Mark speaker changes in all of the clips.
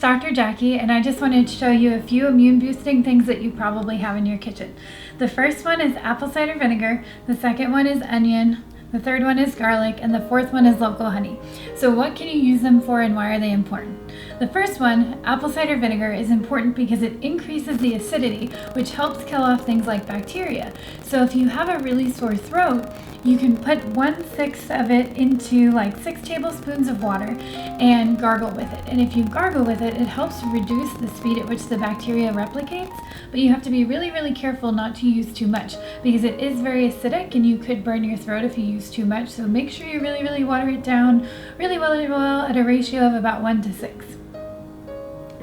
Speaker 1: Dr. Jackie, and I just wanted to show you a few immune boosting things that you probably have in your kitchen. The first one is apple cider vinegar, the second one is onion, the third one is garlic, and the fourth one is local honey. So what can you use them for and why are they important? The first one, apple cider vinegar, is important because it increases the acidity, which helps kill off things like bacteria. So if you have a really sore throat, you can put 1/6 of it into like 6 tablespoons of water and gargle with it. And if you gargle with it, it helps reduce the speed at which the bacteria replicates, but you have to be really, really careful not to use too much because it is very acidic and you could burn your throat if you use too much. So make sure you really, really water it down really well at a ratio of about 1:6.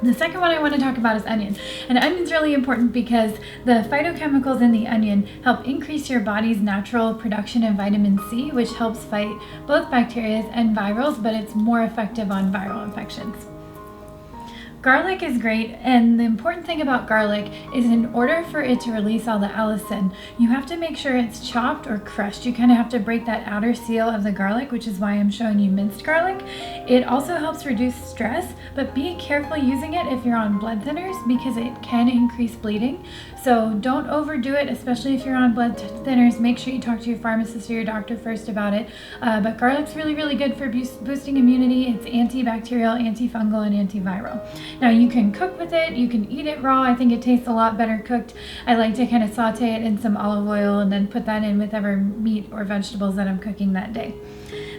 Speaker 1: The second one I want to talk about is onion. And onion's really important because the phytochemicals in the onion help increase your body's natural production of vitamin C, which helps fight both bacteria and virals, but it's more effective on viral infections. Garlic is great, and the important thing about garlic is in order for it to release all the allicin, you have to make sure it's chopped or crushed. You kind of have to break that outer seal of the garlic, which is why I'm showing you minced garlic. It also helps reduce stress, but be careful using it if you're on blood thinners because it can increase bleeding. So don't overdo it, especially if you're on blood thinners. Make sure you talk to your pharmacist or your doctor first about it. But garlic's really, really good for boosting immunity. It's antibacterial, antifungal, and antiviral. Now you can cook with it, you can eat it raw. I think it tastes a lot better cooked. I like to kind of saute it in some olive oil and then put that in with whatever meat or vegetables that I'm cooking that day.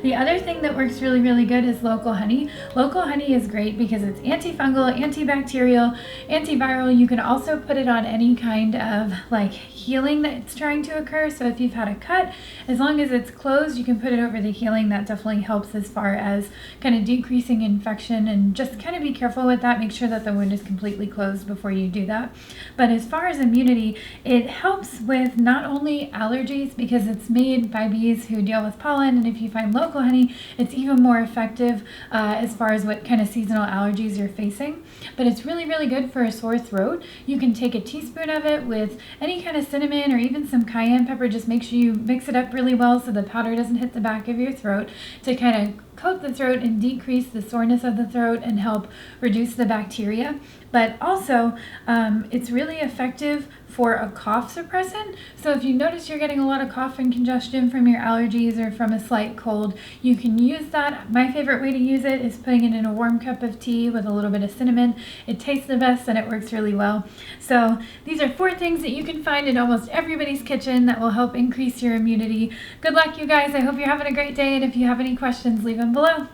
Speaker 1: The other thing that works really, really good is local honey. Local honey is great because it's antifungal, antibacterial, antiviral. You can also put it on any kind of like healing that's trying to occur. So if you've had a cut, as long as it's closed, you can put it over the healing. That definitely helps as far as kind of decreasing infection, and just kind of be careful with that. Make sure that the wound is completely closed before you do that. But as far as immunity, it helps with not only allergies because it's made by bees who deal with pollen, and if you find local honey, it's even more effective as far as what kind of seasonal allergies you're facing. But it's really, really good for a sore throat. You can take a teaspoon of it with any kind of cinnamon or even some cayenne pepper. Just make sure you mix it up really well so the powder doesn't hit the back of your throat to kind of coat the throat and decrease the soreness of the throat and help reduce the bacteria. But also, it's really effective for a cough suppressant. So if you notice you're getting a lot of cough and congestion from your allergies or from a slight cold, you can use that. My favorite way to use it is putting it in a warm cup of tea with a little bit of cinnamon. It tastes the best and it works really well. So these are 4 things that you can find in almost everybody's kitchen that will help increase your immunity. Good luck, you guys. I hope you're having a great day, and if you have any questions, leave them below.